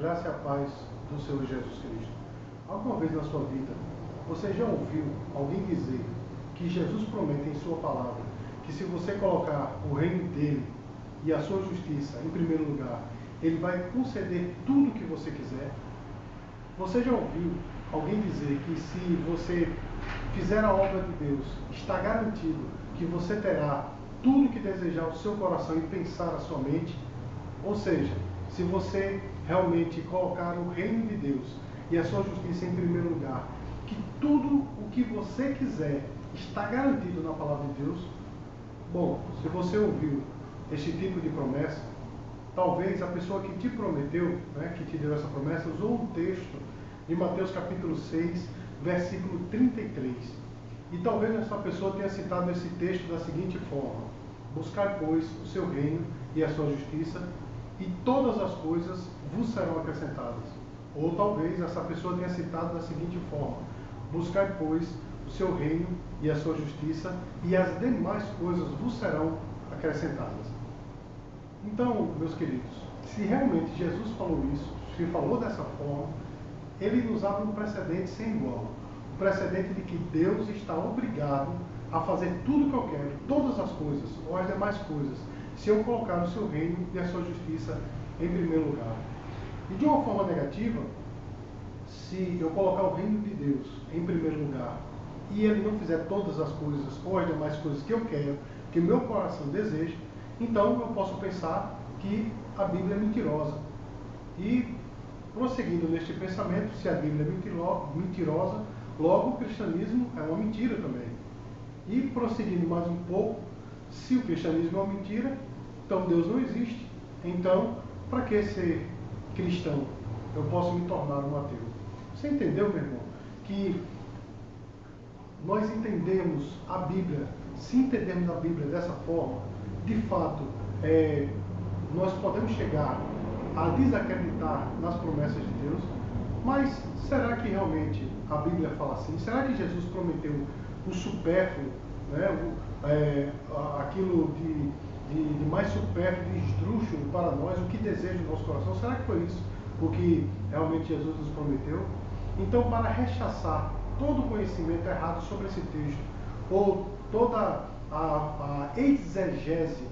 graça e a paz do Senhor Jesus Cristo. Alguma vez na sua vida, você já ouviu alguém dizer que Jesus promete em sua palavra que se você colocar o reino dele e a sua justiça em primeiro lugar, ele vai conceder tudo o que você quiser? Você já ouviu alguém dizer que se você fizer a obra de Deus, está garantido que você terá tudo o que desejar o seu coração e pensar a sua mente? Ou seja, se você realmente colocar o reino de Deus e a sua justiça em primeiro lugar, que tudo o que você quiser está garantido na palavra de Deus? Bom, se você ouviu este tipo de promessa, talvez a pessoa que te prometeu, que te deu essa promessa, usou um texto de Mateus capítulo 6, versículo 33. E talvez essa pessoa tenha citado esse texto da seguinte forma: buscai, pois, o seu reino e a sua justiça, e todas as coisas vos serão acrescentadas. Ou talvez essa pessoa tenha citado da seguinte forma: buscai, pois, o seu reino e a sua justiça, e as demais coisas vos serão acrescentadas. Então, meus queridos, se realmente Jesus falou isso, se falou dessa forma, ele nos abre um precedente sem igual. O precedente de que Deus está obrigado a fazer tudo o que eu quero, todas as coisas, ou as demais coisas, se eu colocar o seu reino e a sua justiça em primeiro lugar. E de uma forma negativa, se eu colocar o reino de Deus em primeiro lugar e ele não fizer todas as coisas ou as demais coisas que eu quero, que o meu coração deseja, então eu posso pensar que a Bíblia é mentirosa. E prosseguindo neste pensamento, se a Bíblia é mentirosa, logo o cristianismo é uma mentira também. E prosseguindo mais um pouco, se o cristianismo é uma mentira, então Deus não existe. Então, para que ser cristão? Eu posso me tornar um ateu. Você entendeu, meu irmão? Que nós entendemos a Bíblia, se entendermos a Bíblia dessa forma, de fato, nós podemos chegar a desacreditar nas promessas de Deus. Mas será que realmente a Bíblia fala assim? Será que Jesus prometeu o supérfluo, aquilo de mais supérfluo, de esdrúxulo para nós, o que deseja o nosso coração? Será que foi isso o que realmente Jesus nos prometeu? Então, para rechaçar todo o conhecimento errado sobre esse texto, ou toda a exegese,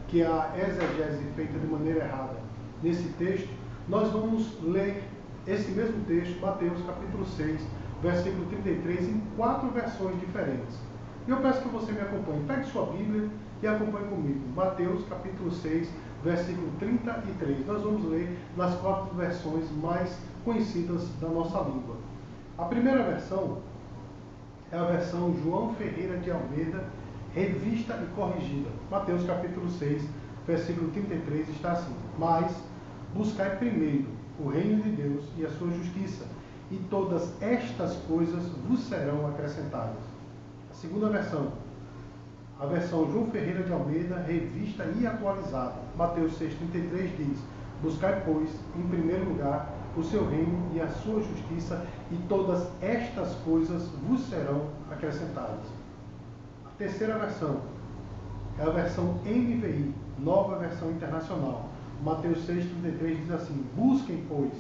que é a exegese feita de maneira errada nesse texto, nós vamos ler esse mesmo texto, Mateus capítulo 6, versículo 33, em 4 versões diferentes. E eu peço que você me acompanhe. Pegue sua Bíblia e acompanhe comigo. Mateus capítulo 6, versículo 33. Nós vamos ler nas 4 versões mais conhecidas da nossa língua. A primeira versão é a versão João Ferreira de Almeida, revista e corrigida. Mateus capítulo 6, versículo 33 está assim: mas buscai primeiro o reino de Deus e a sua justiça, e todas estas coisas vos serão acrescentadas. A segunda versão, a versão João Ferreira de Almeida, revista e atualizada. Mateus 6,33 diz: buscai, pois, em primeiro lugar o seu reino e a sua justiça, e todas estas coisas vos serão acrescentadas. A terceira versão é a versão NVI, nova versão internacional. Mateus 6,33 diz assim: busquem, pois,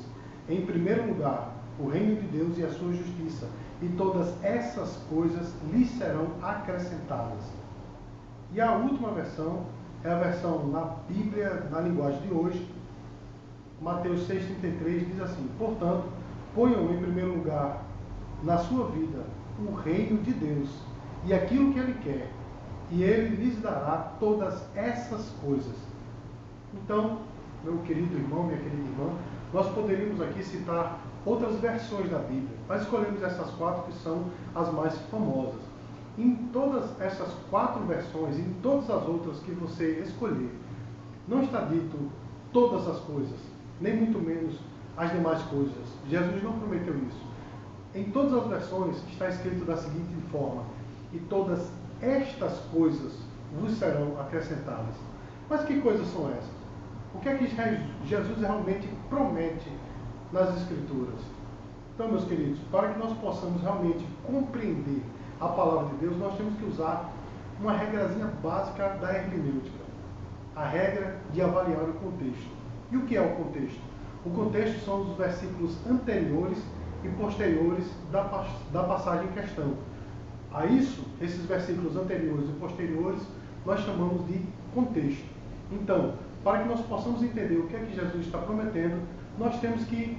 em primeiro lugar o reino de Deus e a sua justiça, e todas essas coisas lhes serão acrescentadas. E a última versão é a versão na Bíblia, na linguagem de hoje. Mateus 6,33 diz assim: portanto, ponham em primeiro lugar na sua vida o reino de Deus e aquilo que Ele quer, e Ele lhes dará todas essas coisas. Então, meu querido irmão, minha querida irmã, nós poderíamos aqui citar outras versões da Bíblia, mas escolhemos essas 4 que são as mais famosas. Em todas essas 4 versões, em todas as outras que você escolher, não está dito todas as coisas, nem muito menos as demais coisas. Jesus não prometeu isso. Em todas as versões está escrito da seguinte forma: e todas estas coisas vos serão acrescentadas. Mas que coisas são essas? O que é que Jesus realmente promete nas Escrituras? Então, meus queridos, para que nós possamos realmente compreender a palavra de Deus, nós temos que usar uma regrazinha básica da hermenêutica, a regra de avaliar o contexto. E o que é o contexto? O contexto são os versículos anteriores e posteriores da passagem em questão. A isso, esses versículos anteriores e posteriores, nós chamamos de contexto. Então, para que nós possamos entender o que é que Jesus está prometendo, nós temos que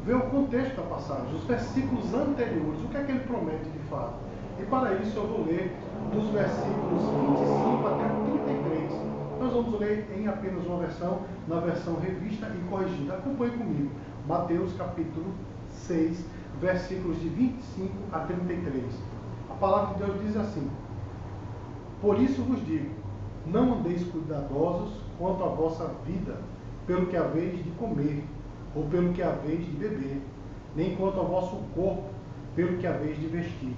ver o contexto da passagem, os versículos anteriores, o que é que ele promete de fato. E para isso eu vou ler dos versículos 25 até 33. Nós vamos ler em apenas uma versão, na versão revista e corrigida. Acompanhe comigo. Mateus capítulo 6, versículos de 25 a 33. A palavra de Deus diz assim: Por isso vos digo, não andeis cuidadosos quanto à vossa vida, pelo que haveis de comer, ou pelo que haveis de beber, nem quanto ao vosso corpo, pelo que haveis de vestir.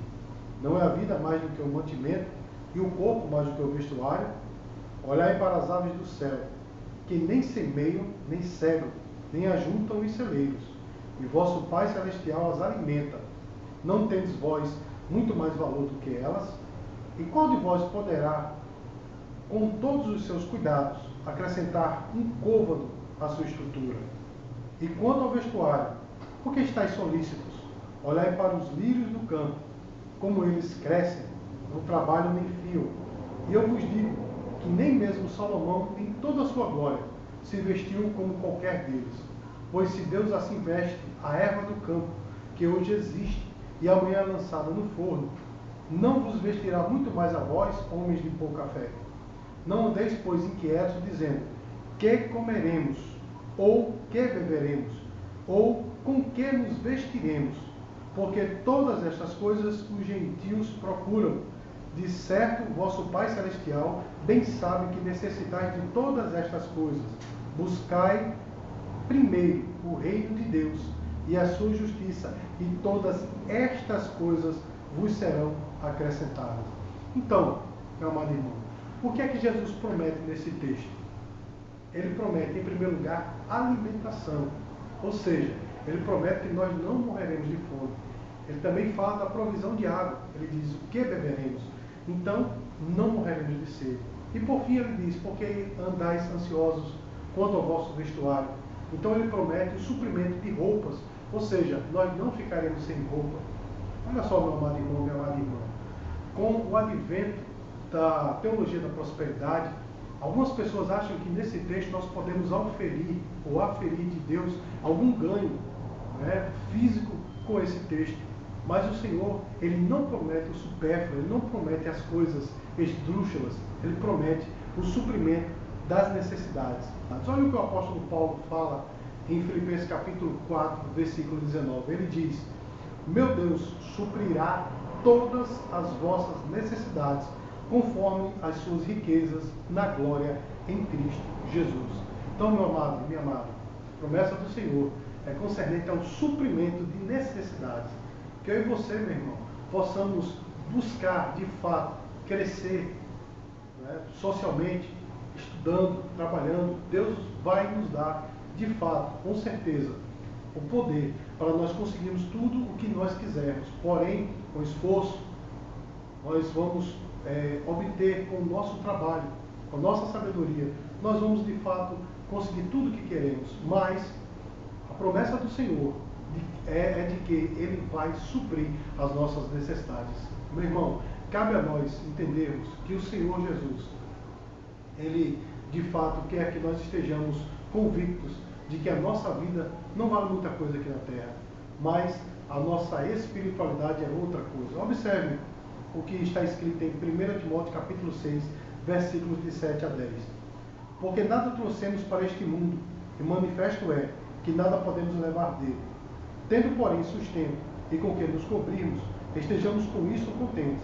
Não é a vida mais do que o mantimento, e o corpo mais do que o vestuário? Olhai para as aves do céu, que nem semeiam, nem cegam, nem ajuntam em celeiros, e vosso Pai Celestial as alimenta. Não tendes vós muito mais valor do que elas? E qual de vós poderá, com todos os seus cuidados, acrescentar um côvado à sua estrutura? E quanto ao vestuário, por que estáis solícitos? Olhai para os lírios do campo, como eles crescem, não trabalham nem fiam. E eu vos digo que nem mesmo Salomão, em toda a sua glória, se vestiu como qualquer deles. Pois se Deus assim veste a erva do campo, que hoje existe e amanhã é lançada no forno, não vos vestirá muito mais a vós, homens de pouca fé? Não andeis, pois, inquietos, dizendo: que comeremos? Ou que beberemos? Ou com que nos vestiremos? Porque todas estas coisas os gentios procuram. De certo, vosso Pai Celestial bem sabe que necessitais de todas estas coisas. Buscai primeiro o reino de Deus e a sua justiça, e todas estas coisas vos serão acrescentadas. Então, meu amado irmão, o que é que Jesus promete nesse texto? Ele promete, em primeiro lugar, alimentação. Ou seja, ele promete que nós não morreremos de fome. Ele também fala da provisão de água. Ele diz o que beberemos. Então, não morreremos de sede. E por fim ele diz: porque andais ansiosos quanto ao vosso vestuário. Então ele promete o suprimento de roupas. Ou seja, nós não ficaremos sem roupa. Olha só, meu amado irmão, minha amada irmã. Com o advento da teologia da prosperidade, algumas pessoas acham que nesse texto nós podemos auferir ou aferir de Deus algum ganho, né, físico com esse texto. Mas o Senhor, Ele não promete o supérfluo, Ele não promete as coisas esdrúxulas, Ele promete o suprimento das necessidades. Olha o que o apóstolo Paulo fala em Filipenses capítulo 4, versículo 19. Ele diz: meu Deus suprirá todas as vossas necessidades, conforme as suas riquezas na glória em Cristo Jesus. Então, meu amado e minha amada, a promessa do Senhor é concernente ao suprimento de necessidades. Que eu e você, meu irmão, possamos buscar, de fato, crescer, né, socialmente, estudando, trabalhando. Deus vai nos dar, de fato, com certeza, o poder para nós conseguirmos tudo o que nós quisermos. Porém, com esforço, nós vamos obter com o nosso trabalho, com a nossa sabedoria, nós vamos, de fato, conseguir tudo o que queremos. Mas a promessa do Senhor é de que Ele vai suprir as nossas necessidades. Meu irmão, cabe a nós entendermos que o Senhor Jesus, Ele de fato quer que nós estejamos convictos de que a nossa vida não vale muita coisa aqui na terra, mas a nossa espiritualidade é outra coisa. Observe o que está escrito em 1 Timóteo capítulo 6, versículos de 7 a 10. Porque nada trouxemos para este mundo, e manifesto é que nada podemos levar dele. Tendo, porém, sustento e com que nos cobrirmos, estejamos com isso contentes.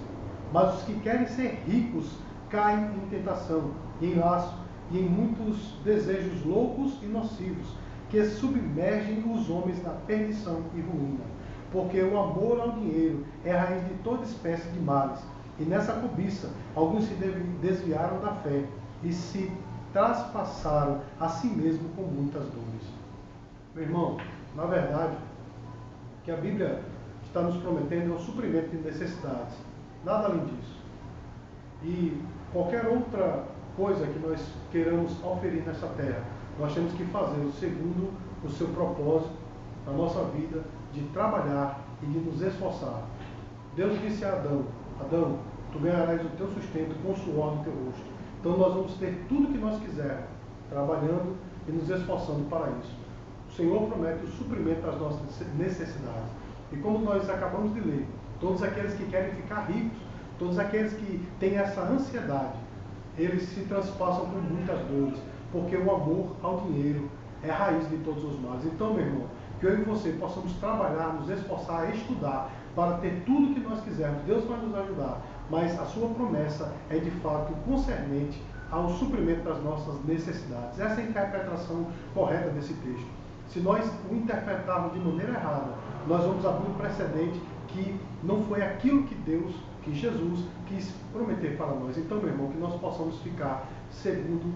Mas os que querem ser ricos caem em tentação, e em laço, e em muitos desejos loucos e nocivos, que submergem os homens na perdição e ruína. Porque o amor ao dinheiro é a raiz de toda espécie de males. E nessa cobiça, alguns se desviaram da fé e se traspassaram a si mesmo com muitas dores. Meu irmão, na verdade, o que a Bíblia está nos prometendo é o suprimento de necessidades. Nada além disso. E qualquer outra coisa que nós queiramos oferir nessa terra nós temos que fazer segundo o seu propósito na nossa vida, de trabalhar e de nos esforçar. Deus disse a Adão: Adão, tu ganharás o teu sustento com o suor do teu rosto. Então nós vamos ter tudo que nós quisermos, trabalhando e nos esforçando para isso. O Senhor promete o suprimento das nossas necessidades. E como nós acabamos de ler, todos aqueles que querem ficar ricos, todos aqueles que têm essa ansiedade, eles se transpassam por muitas dores, porque o amor ao dinheiro é a raiz de todos os males. Então, meu irmão, que eu e você possamos trabalhar, nos esforçar, estudar, para ter tudo que nós quisermos. Deus vai nos ajudar, mas a sua promessa é de fato concernente ao suprimento das nossas necessidades. Essa é a interpretação correta desse texto. Se nós o interpretarmos de maneira errada, nós vamos abrir um precedente que não foi aquilo que Deus, que Jesus quis prometer para nós. Então, meu irmão, que nós possamos ficar segundo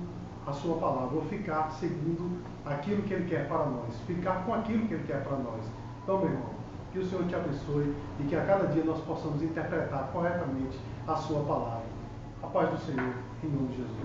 a sua palavra, ou ficar seguindo aquilo que Ele quer para nós, ficar com aquilo que Ele quer para nós. Então, meu irmão, que o Senhor te abençoe e que a cada dia nós possamos interpretar corretamente a sua palavra. A paz do Senhor, em nome de Jesus.